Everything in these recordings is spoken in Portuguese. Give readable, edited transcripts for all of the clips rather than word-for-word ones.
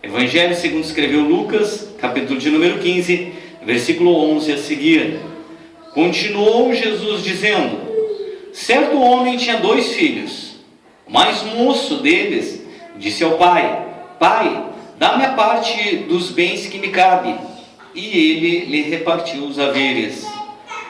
Evangelho segundo escreveu Lucas, capítulo de número 15, versículo 11 a seguir. Continuou Jesus dizendo: certo homem tinha 2 filhos. O mais moço deles disse ao pai: Pai, dá-me a parte dos bens que me cabe. E ele lhe repartiu os haveres.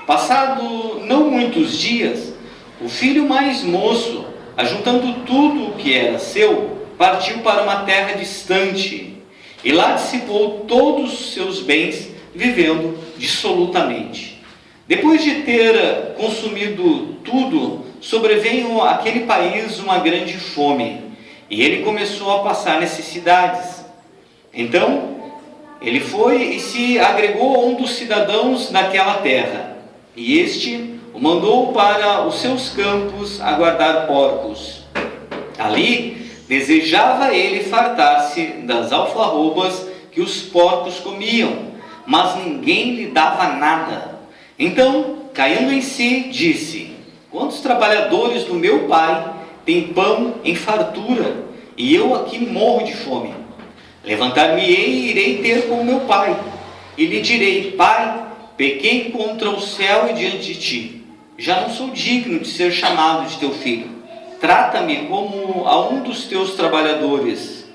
Passado não muitos dias, o filho mais moço, ajuntando tudo o que era seu, partiu para uma terra distante, e lá dissipou todos os seus bens, vivendo dissolutamente. Depois de ter consumido tudo, sobreveio àquele país uma grande fome, e ele começou a passar necessidades. Então, ele foi e se agregou a um dos cidadãos daquela terra, e este o mandou para os seus campos a guardar porcos. Ali desejava ele fartar-se das alfarrobas que os porcos comiam, mas ninguém lhe dava nada. Então, caindo em si, disse: quantos trabalhadores do meu pai têm pão em fartura, e eu aqui morro de fome? Levantar-me-ei e irei ter com meu pai, e lhe direi: Pai, pequei contra o céu e diante de ti. Já não sou digno de ser chamado de teu filho. Trata-me como a um dos teus trabalhadores.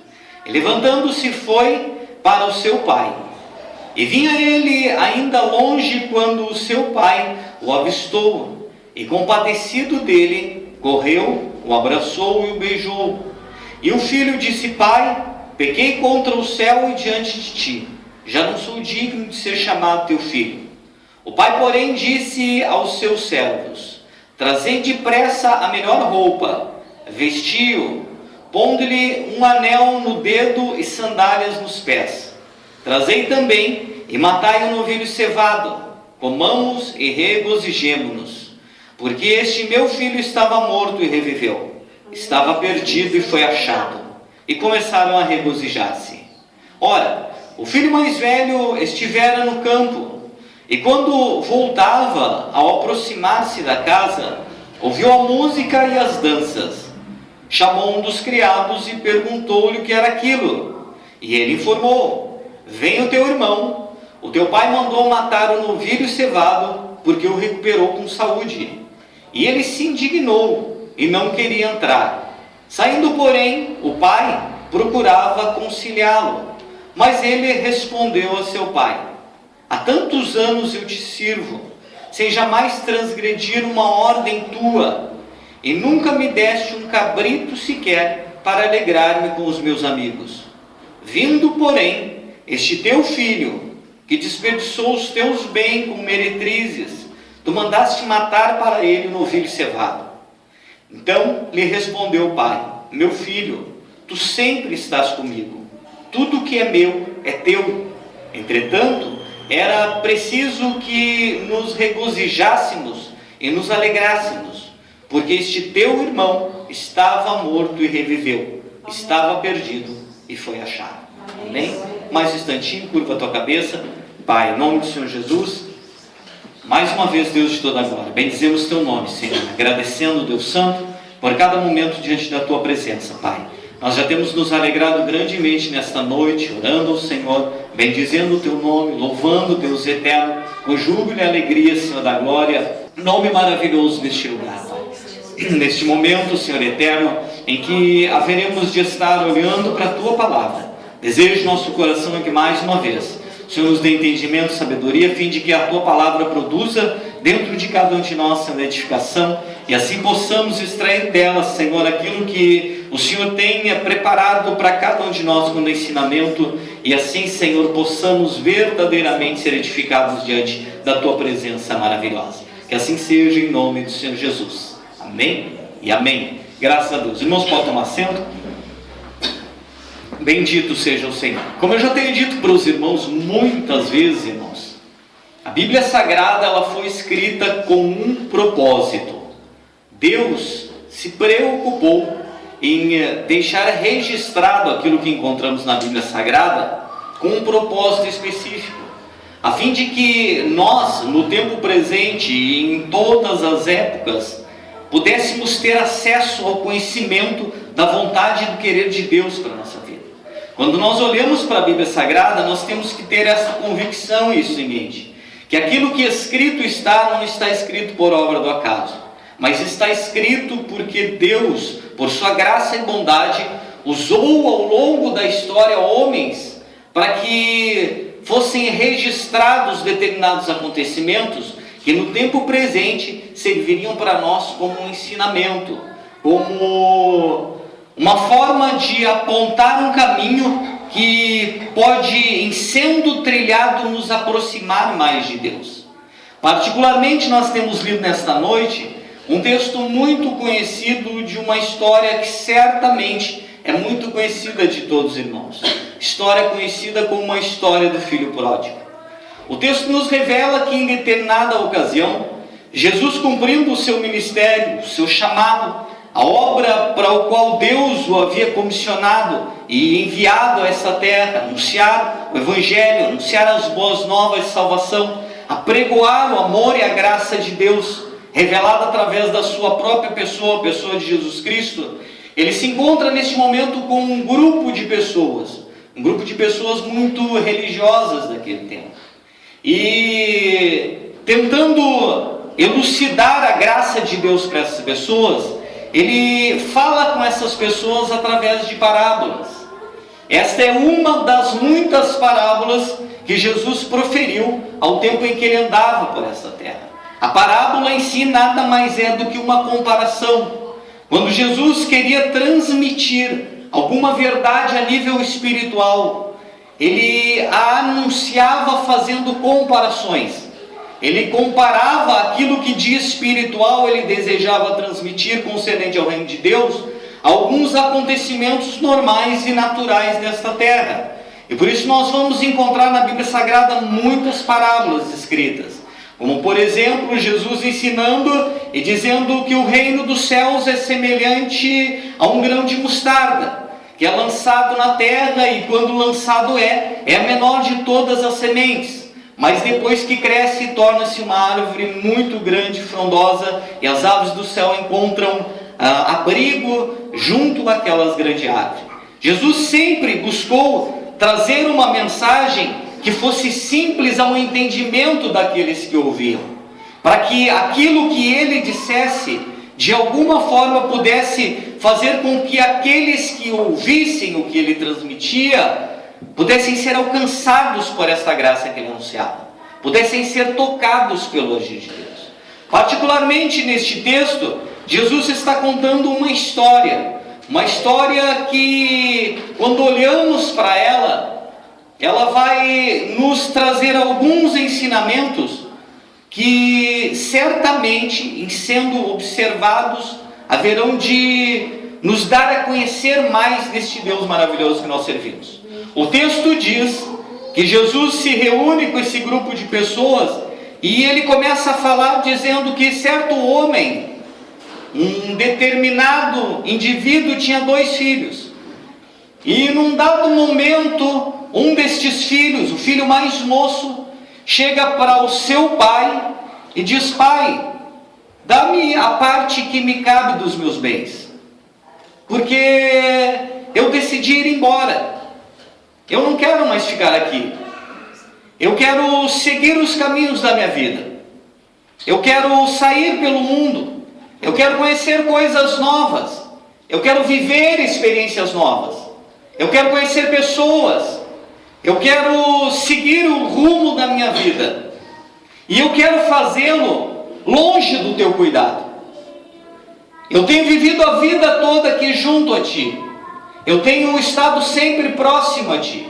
E levantando-se foi para o seu pai. E vinha ele ainda longe quando o seu pai o avistou, e compadecido dele, correu, o abraçou e o beijou. E o filho disse: Pai, pequei contra o céu e diante de ti. Já não sou digno de ser chamado teu filho. O pai, porém, disse aos seus servos: trazei depressa a melhor roupa, vestiu, pondo-lhe um anel no dedo e sandálias nos pés. Trazei também e matai um novilho cevado, comamos e regozijemo-nos, porque este meu filho estava morto e reviveu, estava perdido e foi achado. E começaram a regozijar-se. Ora, o filho mais velho estivera no campo, e quando voltava, ao aproximar-se da casa, ouviu a música e as danças. Chamou um dos criados e perguntou-lhe o que era aquilo. E ele informou: vem o teu irmão, o teu pai mandou matar o novilho cevado, porque o recuperou com saúde. E ele se indignou e não queria entrar. Saindo, porém, o pai procurava conciliá-lo, mas ele respondeu a seu pai: há tantos anos eu te sirvo, sem jamais transgredir uma ordem tua, e nunca me deste um cabrito sequer para alegrar-me com os meus amigos. Vindo, porém, este teu filho, que desperdiçou os teus bens com meretrizes, tu mandaste matar para ele o novilho cevado. Então lhe respondeu o pai: meu filho, tu sempre estás comigo, tudo que é meu é teu. Entretanto, era preciso que nos regozijássemos e nos alegrássemos, porque este teu irmão estava morto e reviveu, estava perdido e foi achado. Amém? Mais um instantinho, curva a tua cabeça. Pai, em nome do Senhor Jesus, mais uma vez, Deus de toda a glória, bendizemos teu nome, Senhor, agradecendo, Deus Santo, por cada momento diante da tua presença, Pai. Nós já temos nos alegrado grandemente nesta noite, orando ao Senhor, bendizendo o teu nome, louvando Deus eterno, com júbilo e alegria, Senhor da glória, nome maravilhoso neste lugar, Pai. Neste momento, Senhor eterno, em que haveremos de estar olhando para a tua palavra, desejo nosso coração é que mais uma vez o Senhor nos dê entendimento, sabedoria, a fim de que a tua palavra produza dentro de cada um de nós uma edificação, e assim possamos extrair dela, Senhor, aquilo que o Senhor tenha preparado para cada um de nós como ensinamento, e assim, Senhor, possamos verdadeiramente ser edificados diante da tua presença maravilhosa. Que assim seja, em nome do Senhor Jesus. Amém e amém. Graças a Deus. Irmãos, podem tomar assento. Bendito seja o Senhor. Como eu já tenho dito para os irmãos muitas vezes, irmãos, a Bíblia Sagrada ela foi escrita com um propósito. Deus se preocupou em deixar registrado aquilo que encontramos na Bíblia Sagrada com um propósito específico, a fim de que nós, no tempo presente e em todas as épocas, pudéssemos ter acesso ao conhecimento da vontade e do querer de Deus para a nossa vida. Quando nós olhamos para a Bíblia Sagrada, nós temos que ter essa convicção e isso em mente, que aquilo que escrito está, não está escrito por obra do acaso, mas está escrito porque Deus, por sua graça e bondade, usou ao longo da história homens para que fossem registrados determinados acontecimentos que no tempo presente serviriam para nós como um ensinamento, como uma forma de apontar um caminho que pode, em sendo trilhado, nos aproximar mais de Deus. Particularmente, nós temos lido nesta noite um texto muito conhecido de uma história que certamente é muito conhecida de todos os irmãos. História conhecida como a história do filho pródigo. O texto nos revela que em determinada ocasião, Jesus, cumprindo o seu ministério, o seu chamado, a obra para o qual Deus o havia comissionado e enviado a essa terra, anunciar o Evangelho, anunciar as boas novas de salvação, apregoar o amor e a graça de Deus, revelada através da sua própria pessoa, a pessoa de Jesus Cristo, ele se encontra neste momento com um grupo de pessoas muito religiosas daquele tempo. E tentando elucidar a graça de Deus para essas pessoas, ele fala com essas pessoas através de parábolas. Esta é uma das muitas parábolas que Jesus proferiu ao tempo em que ele andava por essa terra. A parábola em si nada mais é do que uma comparação. Quando Jesus queria transmitir alguma verdade a nível espiritual, ele a anunciava fazendo comparações. Ele comparava aquilo que de espiritual ele desejava transmitir concernente ao reino de Deus a alguns acontecimentos normais e naturais desta terra. E por isso nós vamos encontrar na Bíblia Sagrada muitas parábolas escritas. Como, por exemplo, Jesus ensinando e dizendo que o reino dos céus é semelhante a um grão de mostarda, que é lançado na terra e quando lançado é a menor de todas as sementes. Mas depois que cresce, torna-se uma árvore muito grande, frondosa, e as aves do céu encontram abrigo junto àquelas grandes árvores. Jesus sempre buscou trazer uma mensagem que fosse simples ao entendimento daqueles que ouviam, para que aquilo que ele dissesse, de alguma forma pudesse fazer com que aqueles que ouvissem o que ele transmitia, pudessem ser alcançados por esta graça que ele anunciava, pudessem ser tocados pelo agir de Deus. Particularmente neste texto, Jesus está contando uma história que, quando olhamos para ela vai nos trazer alguns ensinamentos que certamente, em sendo observados, haverão de nos dar a conhecer mais deste Deus maravilhoso que nós servimos. O texto diz que Jesus se reúne com esse grupo de pessoas e ele começa a falar dizendo que certo homem, um determinado indivíduo, tinha 2 filhos. E num dado momento, um destes filhos, o filho mais moço, chega para o seu pai e diz: pai, dá-me a parte que me cabe dos meus bens, porque eu decidi ir embora. Eu não quero mais ficar aqui. Eu quero seguir os caminhos da minha vida. Eu quero sair pelo mundo. Eu quero conhecer coisas novas. Eu quero viver experiências novas. Eu quero conhecer pessoas. Eu quero seguir o rumo da minha vida. E eu quero fazê-lo longe do teu cuidado. Eu tenho vivido a vida toda aqui junto a ti. Eu tenho estado sempre próximo a ti.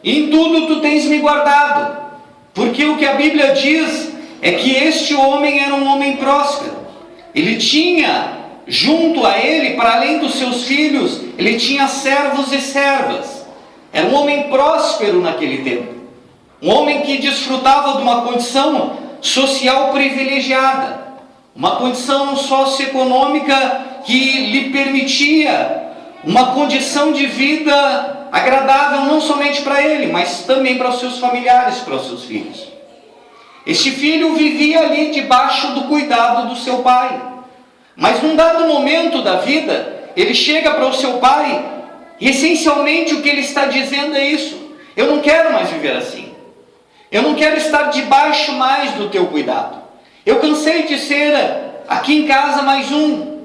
E em tudo tu tens me guardado. Porque o que a Bíblia diz é que este homem era um homem próspero. Ele tinha junto a ele, para além dos seus filhos, ele tinha servos e servas. Era um homem próspero naquele tempo. Um homem que desfrutava de uma condição social privilegiada. Uma condição socioeconômica que lhe permitia uma condição de vida agradável não somente para ele, mas também para os seus familiares, para os seus filhos. Este filho vivia ali debaixo do cuidado do seu pai. Mas num dado momento da vida, ele chega para o seu pai E essencialmente o que ele está dizendo é isso: eu não quero mais viver assim. Eu não quero estar debaixo mais do teu cuidado. Eu cansei de ser aqui em casa mais um.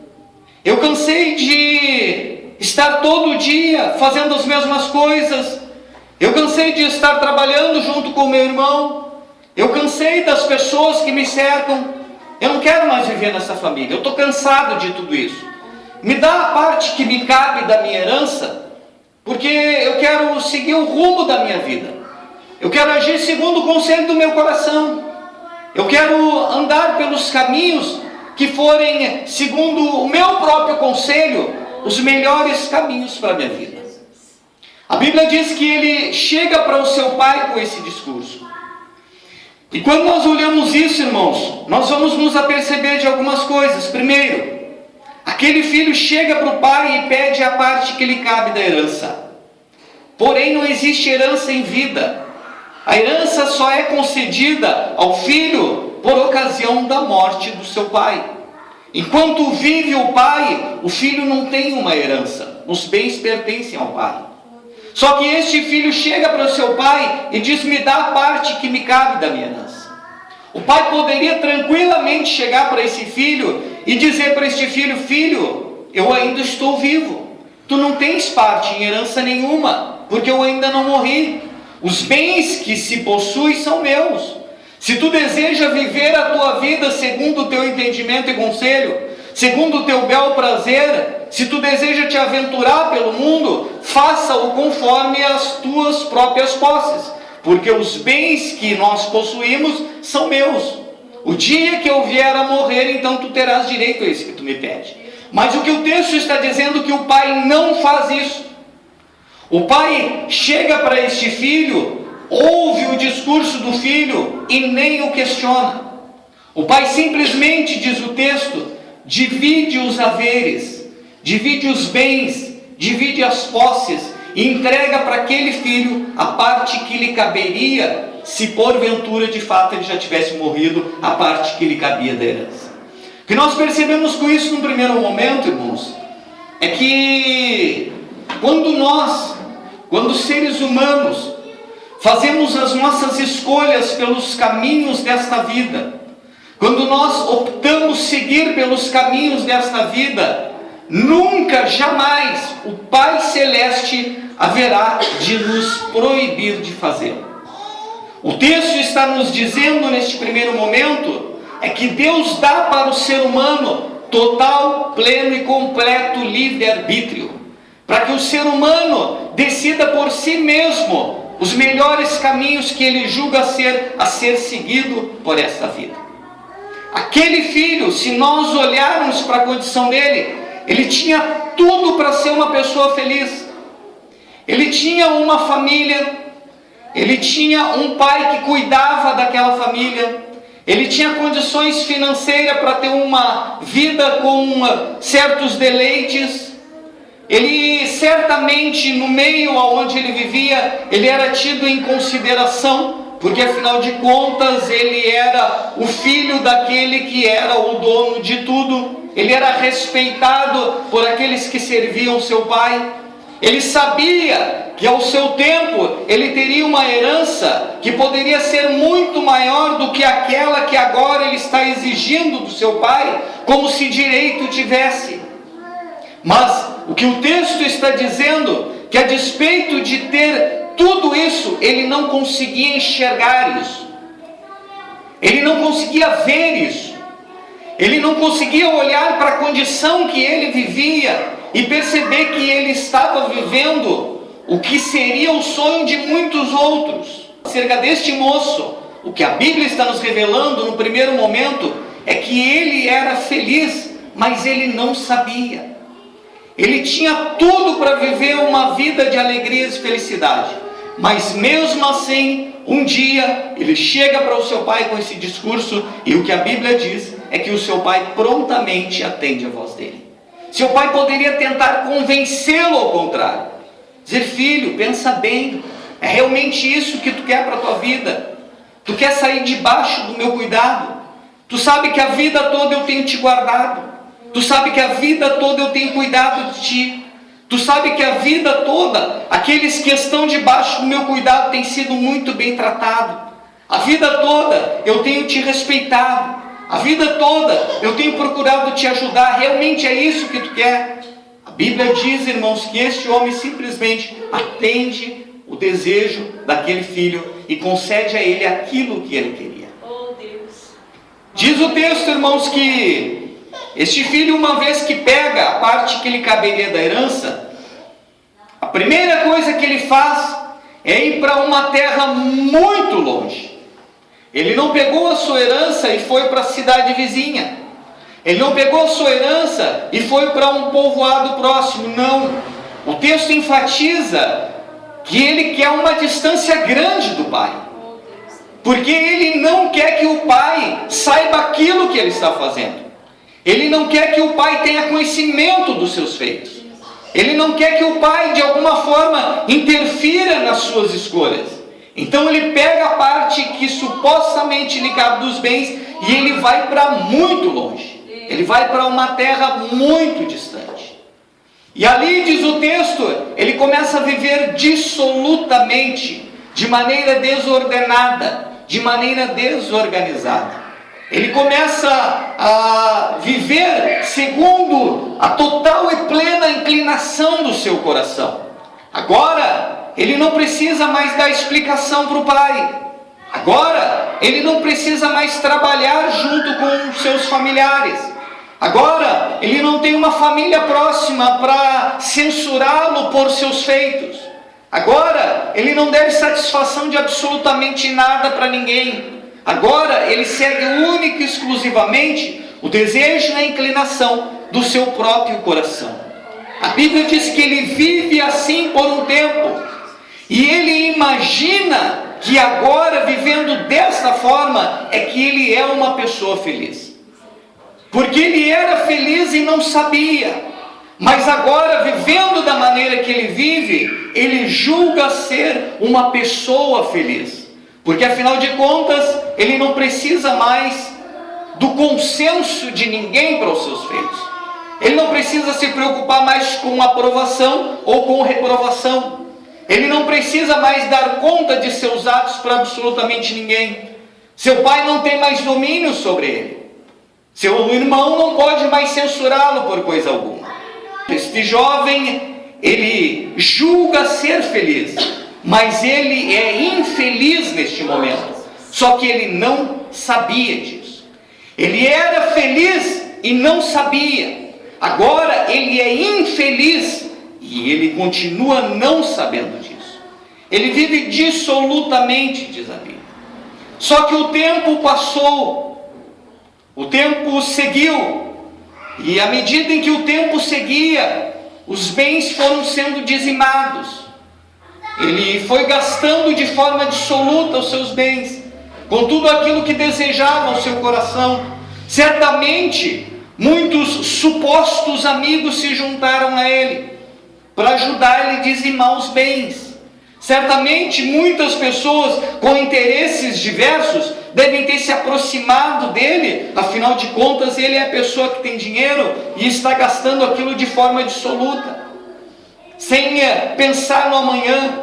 Eu cansei de estar todo dia fazendo as mesmas coisas. Eu cansei de estar trabalhando junto com o meu irmão. Eu cansei das pessoas que me cercam. Eu não quero mais viver nessa família. Eu estou cansado de tudo isso. Me dá a parte que me cabe da minha herança, porque eu quero seguir o rumo da minha vida. Eu quero agir segundo o conselho do meu coração. Eu quero andar pelos caminhos que forem, segundo o meu próprio conselho, os melhores caminhos para a minha vida. A Bíblia diz que ele chega para o seu pai com esse discurso. E quando nós olhamos isso, irmãos, nós vamos nos aperceber de algumas coisas. Primeiro, aquele filho chega para o pai e pede a parte que lhe cabe da herança. Porém, não existe herança em vida. A herança só é concedida ao filho por ocasião da morte do seu pai. Enquanto vive o pai, o filho não tem uma herança. Os bens pertencem ao pai. Só que este filho chega para o seu pai e diz: me dá a parte que me cabe da minha herança. O pai poderia tranquilamente chegar para esse filho e dizer para este filho: filho, eu ainda estou vivo. Tu não tens parte em herança nenhuma, porque eu ainda não morri. Os bens que se possui são meus. Se tu deseja viver a tua vida segundo o teu entendimento e conselho, segundo o teu bel prazer, se tu deseja te aventurar pelo mundo, faça-o conforme as tuas próprias posses, porque os bens que nós possuímos são meus. O dia que eu vier a morrer, então tu terás direito a isso que tu me pede. Mas o que o texto está dizendo é que o pai não faz isso. O pai chega para este filho, ouve o discurso do filho e nem o questiona. O pai simplesmente, diz o texto, divide os haveres, divide os bens, divide as posses e entrega para aquele filho a parte que lhe caberia, se porventura de fato ele já tivesse morrido, a parte que lhe cabia da herança. O que nós percebemos com isso no primeiro momento, irmãos, é que quando seres humanos fazemos as nossas escolhas pelos caminhos desta vida, quando nós optamos seguir pelos caminhos desta vida, nunca, jamais, o Pai Celeste haverá de nos proibir de fazê-lo. O texto está nos dizendo neste primeiro momento, é que Deus dá para o ser humano total, pleno e completo livre-arbítrio, para que o ser humano decida por si mesmo os melhores caminhos que ele julga a ser seguido por esta vida. Aquele filho, se nós olharmos para a condição dele, ele tinha tudo para ser uma pessoa feliz. Ele tinha uma família, ele tinha um pai que cuidava daquela família, ele tinha condições financeiras para ter uma vida com certos deleites. Ele certamente, no meio onde ele vivia, ele era tido em consideração, porque afinal de contas ele era o filho daquele que era o dono de tudo. Ele era respeitado por aqueles que serviam seu pai. Ele sabia que ao seu tempo ele teria uma herança que poderia ser muito maior do que aquela que agora ele está exigindo do seu pai, como se direito tivesse. Mas o que o texto está dizendo, que a despeito de ter tudo isso, ele não conseguia enxergar isso. Ele não conseguia ver isso. Ele não conseguia olhar para a condição que ele vivia e perceber que ele estava vivendo o que seria o sonho de muitos outros. Acerca deste moço, o que a Bíblia está nos revelando no primeiro momento é que ele era feliz, mas ele não sabia. Ele tinha tudo para viver uma vida de alegrias e felicidade, mas mesmo assim, um dia ele chega para o seu pai com esse discurso, e o que a Bíblia diz é que o seu pai prontamente atende a voz dele. Seu pai poderia tentar convencê-lo ao contrário, dizer: filho, pensa bem, é realmente isso que tu quer para a tua vida? Tu quer sair debaixo do meu cuidado? Tu sabe que a vida toda eu tenho te guardado, tu sabe que a vida toda eu tenho cuidado de ti, Tu sabe que a vida toda, aqueles que estão debaixo do meu cuidado têm sido muito bem tratados. A vida toda eu tenho te respeitado. A vida toda eu tenho procurado te ajudar. Realmente é isso que tu quer? A Bíblia diz, irmãos, que este homem simplesmente atende o desejo daquele filho e concede a ele aquilo que ele queria. Oh, Deus. Diz o texto, irmãos, que este filho, uma vez que pega a parte que lhe caberia da herança, a primeira coisa que ele faz é ir para uma terra muito longe. Ele não pegou a sua herança e foi para a cidade vizinha. Ele não pegou a sua herança e foi para um povoado próximo. Não. O texto enfatiza que ele quer uma distância grande do pai. Porque ele não quer que o pai saiba aquilo que ele está fazendo. Ele não quer que o pai tenha conhecimento dos seus feitos. Ele não quer que o pai, de alguma forma, interfira nas suas escolhas. Então ele pega a parte que supostamente lhe cabe dos bens e ele vai para muito longe. Ele vai para uma terra muito distante. E ali, diz o texto, ele começa a viver dissolutamente, de maneira desordenada, de maneira desorganizada. Ele começa a viver segundo a total e plena inclinação do seu coração. Agora, ele não precisa mais dar explicação para o pai. Agora, ele não precisa mais trabalhar junto com os seus familiares. Agora, ele não tem uma família próxima para censurá-lo por seus feitos. Agora, ele não deve satisfação de absolutamente nada para ninguém. Agora, ele segue única e exclusivamente o desejo e a inclinação do seu próprio coração. A Bíblia diz que ele vive assim por um tempo. E ele imagina que agora, vivendo dessa forma, é que ele é uma pessoa feliz. Porque ele era feliz e não sabia. Mas agora, vivendo da maneira que ele vive, ele julga ser uma pessoa feliz. Porque afinal de contas, ele não precisa mais do consenso de ninguém para os seus feitos. Ele não precisa se preocupar mais com aprovação ou com reprovação. Ele não precisa mais dar conta de seus atos para absolutamente ninguém. Seu pai não tem mais domínio sobre ele. Seu irmão não pode mais censurá-lo por coisa alguma. Este jovem, ele julga ser feliz, mas ele é infeliz neste momento. Só que ele não sabia disso. Ele era feliz e não sabia. Agora ele é infeliz e ele continua não sabendo disso. Ele vive dissolutamente, diz a Bíblia. Só que o tempo passou. O tempo seguiu, e à medida em que o tempo seguia, os bens foram sendo dizimados. Ele foi gastando de forma dissoluta os seus bens, com tudo aquilo que desejava o seu coração. Certamente, muitos supostos amigos se juntaram a ele, para ajudar ele a dizimar os bens. Certamente, muitas pessoas com interesses diversos devem ter se aproximado dele. Afinal de contas, ele é a pessoa que tem dinheiro e está gastando aquilo de forma dissoluta, sem pensar no amanhã,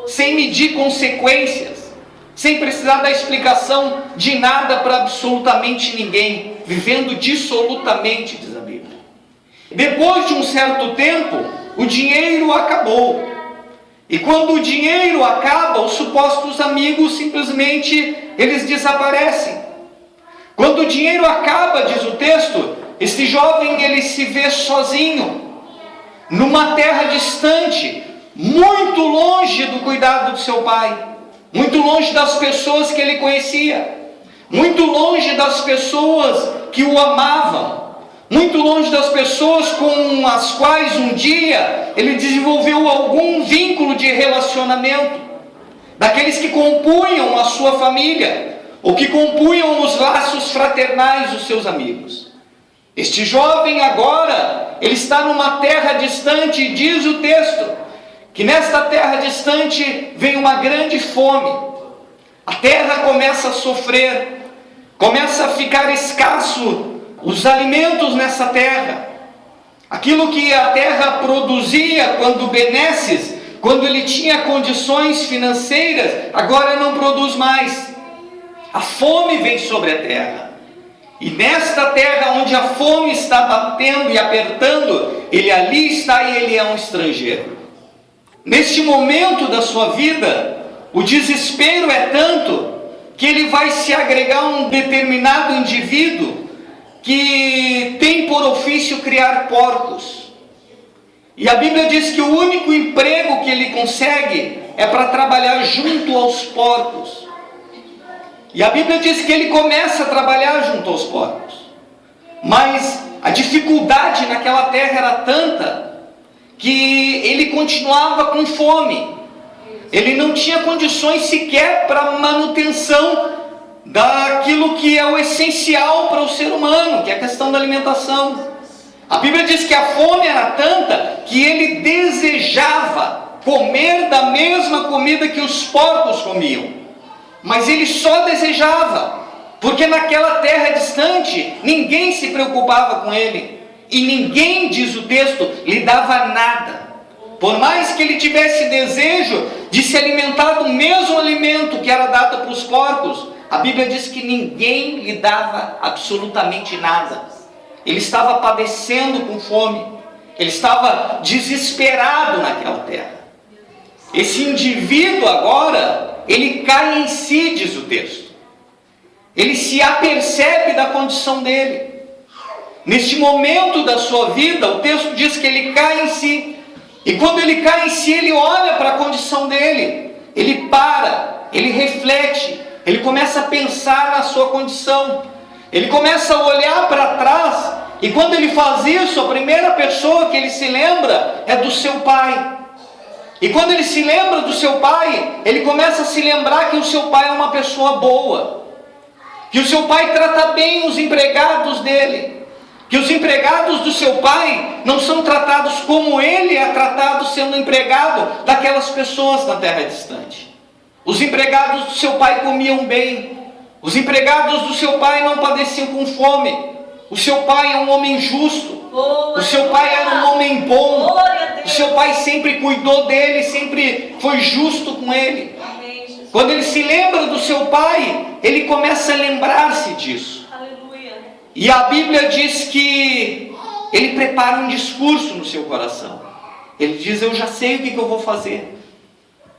sem medir consequências, sem precisar dar explicação de nada para absolutamente ninguém, vivendo dissolutamente, diz a Bíblia. Depois de um certo tempo, o dinheiro acabou. E quando o dinheiro acaba, os supostos amigos simplesmente eles desaparecem. Quando o dinheiro acaba, diz o texto, este jovem ele se vê sozinho, numa terra distante, muito longe do cuidado do seu pai, muito longe das pessoas que ele conhecia, muito longe das pessoas que o amavam, muito longe das pessoas com as quais um dia ele desenvolveu algum vínculo de relacionamento, daqueles que compunham a sua família, ou que compunham os laços fraternais dos seus amigos. Este jovem agora, ele está numa terra distante, e diz o texto, que nesta terra distante vem uma grande fome. A terra começa a sofrer, começa a ficar escasso os alimentos nessa terra. Aquilo que a terra produzia quando benesses, quando ele tinha condições financeiras, agora não produz mais. A fome vem sobre a terra. E nesta terra onde a fome está batendo e apertando, ele ali está e ele é um estrangeiro. Neste momento da sua vida, o desespero é tanto que ele vai se agregar a um determinado indivíduo que tem por ofício criar porcos. E a Bíblia diz que o único emprego que ele consegue é para trabalhar junto aos porcos. E a Bíblia diz que ele começa a trabalhar junto aos porcos. Mas a dificuldade naquela terra era tanta que ele continuava com fome. Ele não tinha condições sequer para manutenção daquilo que é o essencial para o ser humano, que é a questão da alimentação. A Bíblia diz que a fome era tanta que ele desejava comer da mesma comida que os porcos comiam. Mas ele só desejava, porque naquela terra distante, ninguém se preocupava com ele. E ninguém, diz o texto, lhe dava nada. Por mais que ele tivesse desejo de se alimentar do mesmo alimento que era dado para os porcos, a Bíblia diz que ninguém lhe dava absolutamente nada. Ele estava padecendo com fome. Ele estava desesperado naquela terra. Esse indivíduo agora, ele cai em si, diz o texto. Ele se apercebe da condição dele. Neste momento da sua vida, o texto diz que ele cai em si. E quando ele cai em si, ele olha para a condição dele. Ele para, ele reflete, ele começa a pensar na sua condição. Ele começa a olhar para trás. E quando ele faz isso, a primeira pessoa que ele se lembra é do seu pai. E quando ele se lembra do seu pai, ele começa a se lembrar que o seu pai é uma pessoa boa. Que o seu pai trata bem os empregados dele. Que os empregados do seu pai não são tratados como ele é tratado sendo empregado daquelas pessoas na terra distante. Os empregados do seu pai comiam bem. Os empregados do seu pai não padeciam com fome. O seu pai é um homem justo. O seu pai era um homem bom. O seu pai sempre cuidou dele, sempre foi justo com ele. Quando ele se lembra do seu pai, ele começa a lembrar-se disso. E a Bíblia diz que ele prepara um discurso no seu coração. Ele diz: eu já sei o que eu vou fazer.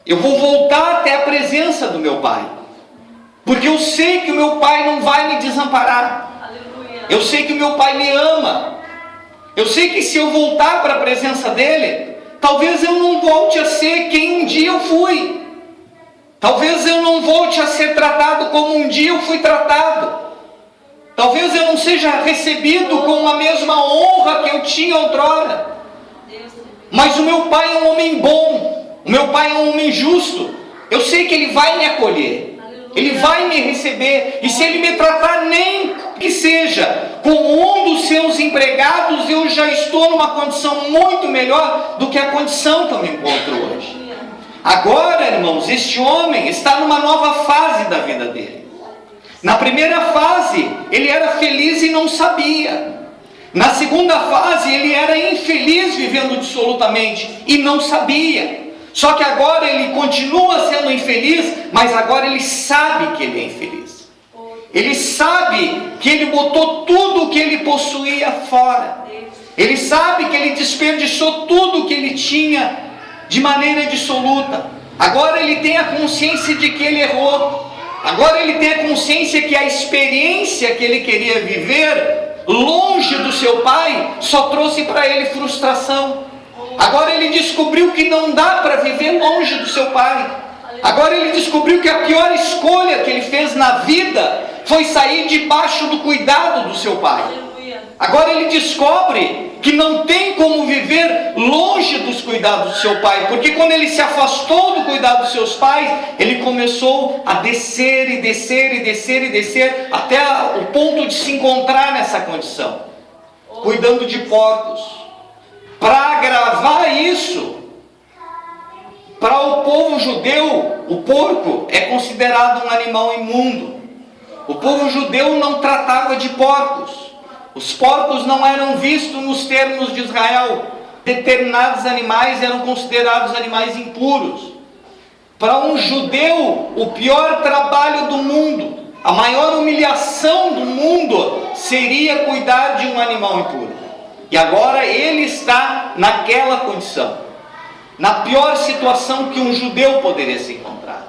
Eu vou voltar até a presença do meu pai. Porque eu sei que o meu pai não vai me desamparar. Eu sei que o meu pai me ama. Eu sei que se eu voltar para a presença dele, talvez eu não volte a ser quem um dia eu fui. Talvez eu não volte a ser tratado como um dia eu fui tratado. Talvez eu não seja recebido com a mesma honra que eu tinha outrora. Mas o meu pai é um homem bom. O meu pai é um homem justo. Eu sei que ele vai me acolher. Ele vai me receber. E se ele me tratar nem que seja como um dos seus empregados, eu já estou numa condição muito melhor do que a condição que eu me encontro hoje. Agora, irmãos, este homem está numa nova fase da vida dele. Na primeira fase, ele era feliz e não sabia. Na segunda fase, ele era infeliz vivendo dissolutamente e não sabia. Só que agora ele continua sendo infeliz, mas agora ele sabe que ele é infeliz. Ele sabe que ele botou tudo o que ele possuía fora. Ele sabe que ele desperdiçou tudo o que ele tinha de maneira dissoluta. Agora ele tem a consciência de que ele errou. Agora ele tem a consciência que a experiência que ele queria viver longe do seu pai só trouxe para ele frustração. Agora ele descobriu que não dá para viver longe do seu pai. Agora ele descobriu que a pior escolha que ele fez na vida foi sair debaixo do cuidado do seu pai. Agora ele descobre que não tem como viver longe dos cuidados do seu pai, porque quando ele se afastou do cuidado dos seus pais, ele começou a descer e descer e descer e descer até o ponto de se encontrar nessa condição, cuidando de porcos. Para agravar isso, para o povo judeu, o porco é considerado um animal imundo. O povo judeu não tratava de porcos. Os porcos não eram vistos nos termos de Israel. Determinados animais eram considerados animais impuros. Para um judeu, o pior trabalho do mundo, a maior humilhação do mundo, seria cuidar de um animal impuro. E agora ele está naquela condição, na pior situação que um judeu poderia se encontrar.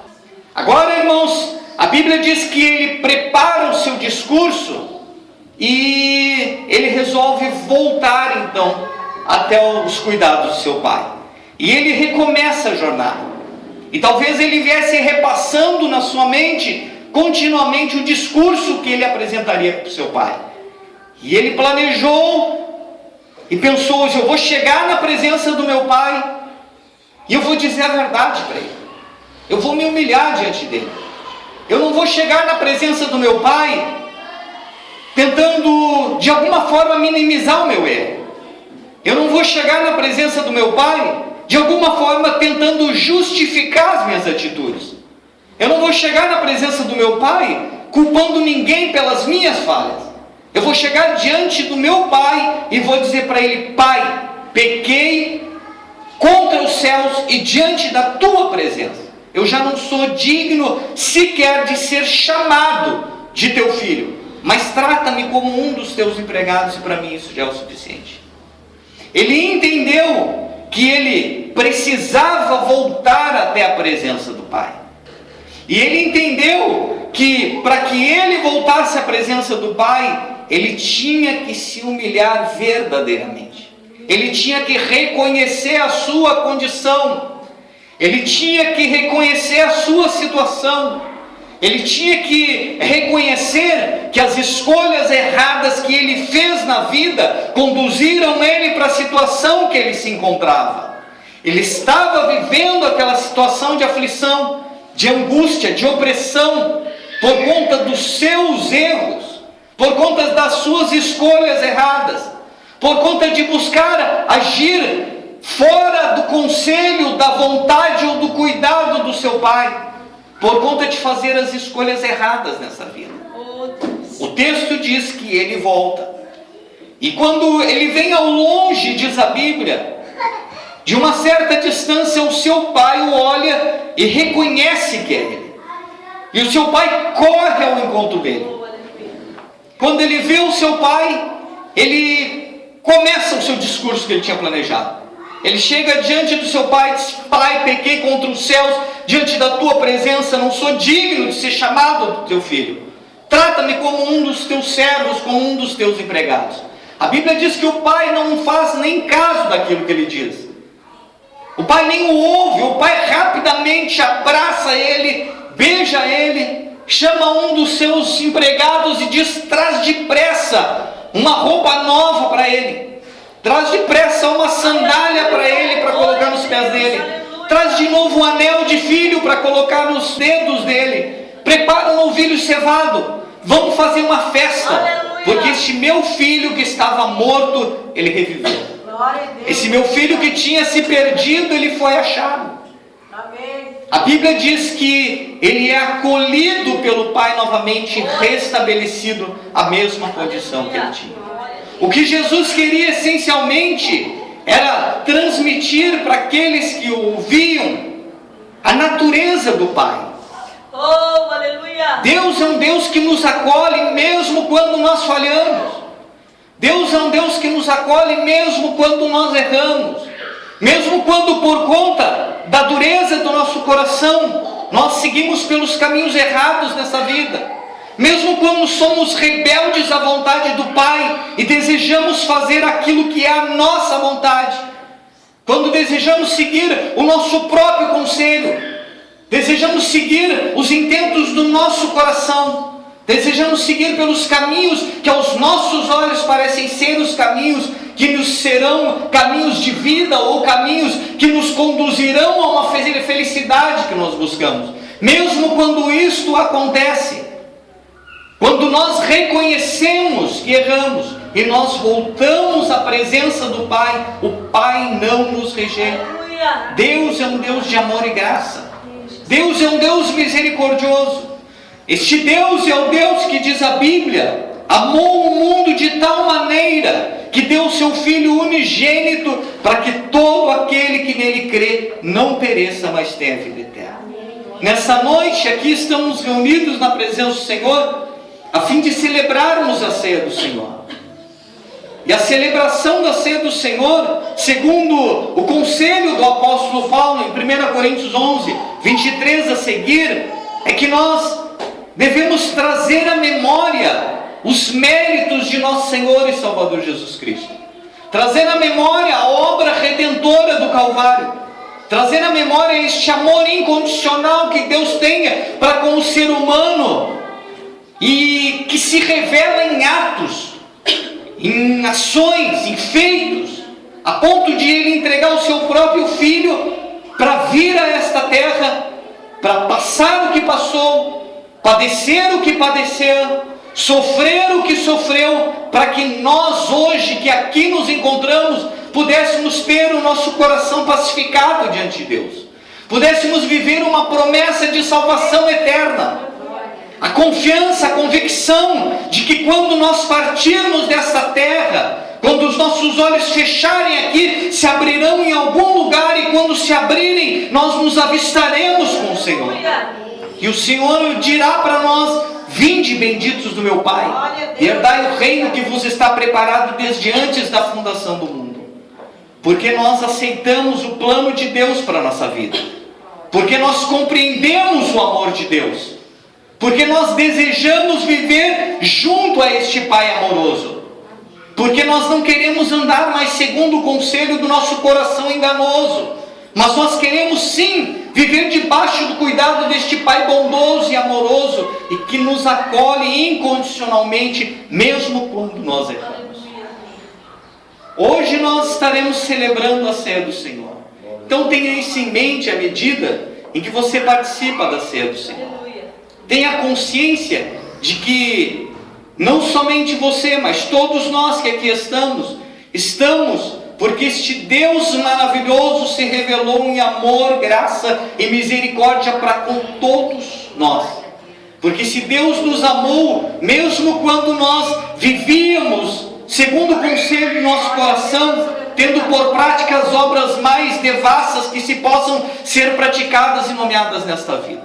Agora, irmãos, a Bíblia diz que ele prepara o seu discurso e ele resolve voltar então até os cuidados do seu pai. E ele recomeça a jornada. E talvez ele viesse repassando na sua mente continuamente o discurso que ele apresentaria para o seu pai. E ele planejou e pensou: eu vou chegar na presença do meu pai e eu vou dizer a verdade para ele. Eu vou me humilhar diante dele. Eu não vou chegar na presença do meu pai tentando de alguma forma minimizar o meu erro. Eu não vou chegar na presença do meu pai de alguma forma tentando justificar as minhas atitudes. Eu não vou chegar na presença do meu pai culpando ninguém pelas minhas falhas. Eu vou chegar diante do meu pai e vou dizer para ele: pai, pequei contra os céus e diante da tua presença. Eu já não sou digno sequer de ser chamado de teu filho, mas trata-me como um dos teus empregados e para mim isso já é o suficiente. Ele entendeu que ele precisava voltar até a presença do pai. E ele entendeu que para que ele voltasse à presença do pai, ele tinha que se humilhar verdadeiramente. Ele tinha que reconhecer a sua condição. Ele tinha que reconhecer a sua situação. Ele tinha que reconhecer que as escolhas erradas que ele fez na vida conduziram ele para a situação que ele se encontrava. Ele estava vivendo aquela situação de aflição, de angústia, de opressão, por conta dos seus erros, por conta das suas escolhas erradas, por conta de buscar agir fora do conselho, da vontade ou do cuidado do seu pai, por conta de fazer as escolhas erradas nessa vida. O texto diz que ele volta. E quando ele vem ao longe, diz a Bíblia, de uma certa distância, o seu pai o olha e reconhece que é ele. E o seu pai corre ao encontro dele. Quando ele vê o seu pai, ele começa o seu discurso que ele tinha planejado. Ele chega diante do seu pai e diz: pai, pequei contra os céus, diante da tua presença, não sou digno de ser chamado teu filho. Trata-me como um dos teus servos, como um dos teus empregados. A Bíblia diz que o pai não faz nem caso daquilo que ele diz. O pai nem o ouve, o pai rapidamente abraça ele, beija ele, chama um dos seus empregados e diz: traz depressa uma roupa nova para ele. Traz depressa uma sandália para ele, para colocar nos pés dele. Traz de novo um anel de filho para colocar nos dedos dele. Prepara um novilho cevado. Vamos fazer uma festa, porque este meu filho que estava morto, ele reviveu. Esse meu filho que tinha se perdido, ele foi achado. A Bíblia diz que ele é acolhido pelo pai novamente, restabelecido a mesma condição que ele tinha. O que Jesus queria essencialmente era transmitir para aqueles que o ouviam a natureza do Pai. Oh, aleluia! Deus é um Deus que nos acolhe mesmo quando nós falhamos. Deus é um Deus que nos acolhe mesmo quando nós erramos. Mesmo quando por conta da dureza do nosso coração nós seguimos pelos caminhos errados nessa vida. Mesmo quando somos rebeldes à vontade do Pai e desejamos fazer aquilo que é a nossa vontade, quando desejamos seguir o nosso próprio conselho, desejamos seguir os intentos do nosso coração, desejamos seguir pelos caminhos que aos nossos olhos parecem ser os caminhos que nos serão caminhos de vida ou caminhos que nos conduzirão a uma felicidade que nós buscamos. Mesmo quando isto acontece, quando nós reconhecemos que erramos e nós voltamos à presença do Pai, o Pai não nos rejeita. Deus é um Deus de amor e graça. Deus é um Deus misericordioso. Este Deus é o Deus que diz a Bíblia amou o mundo de tal maneira que deu o seu Filho unigênito para que todo aquele que nele crê não pereça, mas tenha vida eterna. Nessa noite aqui estamos reunidos na presença do Senhor a fim de celebrarmos a ceia do Senhor. E a celebração da ceia do Senhor, segundo o conselho do apóstolo Paulo em 1 Coríntios 11, 23 a seguir, é que nós devemos trazer à memória os méritos de nosso Senhor e Salvador Jesus Cristo. Trazer à memória a obra redentora do Calvário. Trazer à memória este amor incondicional que Deus tem para com o ser humano e que se revela em atos, em ações, em feitos, a ponto de Ele entregar o seu próprio Filho para vir a esta terra, para passar o que passou, padecer o que padeceu, sofrer o que sofreu, para que nós hoje, que aqui nos encontramos, pudéssemos ter o nosso coração pacificado diante de Deus, pudéssemos viver uma promessa de salvação eterna, a confiança, a convicção de que quando nós partirmos desta terra, quando os nossos olhos fecharem aqui, se abrirão em algum lugar, e quando se abrirem, nós nos avistaremos com o Senhor. E o Senhor dirá para nós: vinde, benditos do meu Pai, e herdai o reino que vos está preparado desde antes da fundação do mundo. Porque nós aceitamos o plano de Deus para a nossa vida, porque nós compreendemos o amor de Deus, porque nós desejamos viver junto a este Pai amoroso, porque nós não queremos andar mais segundo o conselho do nosso coração enganoso, mas nós queremos sim viver debaixo do cuidado deste Pai bondoso e amoroso, e que nos acolhe incondicionalmente, mesmo quando nós erramos. Hoje nós estaremos celebrando a ceia do Senhor. Então tenha isso em mente à medida em que você participa da ceia do Senhor. Tenha consciência de que não somente você, mas todos nós que aqui estamos porque este Deus maravilhoso se revelou em amor, graça e misericórdia para com todos nós. Porque se Deus nos amou, mesmo quando nós vivíamos segundo o conselho do nosso coração, tendo por prática as obras mais devassas que se possam ser praticadas e nomeadas nesta vida,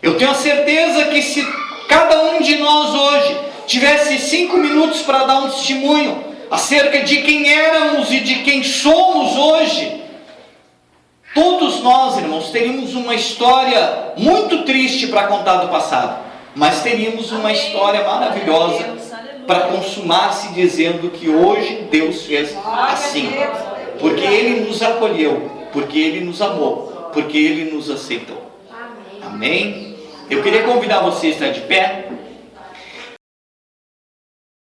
eu tenho a certeza que se cada um de nós hoje tivesse 5 minutos para dar um testemunho acerca de quem éramos e de quem somos hoje, todos nós, irmãos, teríamos uma história muito triste para contar do passado, mas teríamos uma história maravilhosa para consumar-se dizendo que hoje Deus fez assim, porque Ele nos acolheu, porque Ele nos amou, porque Ele nos aceitou. Amém? Eu queria convidar você a estar de pé.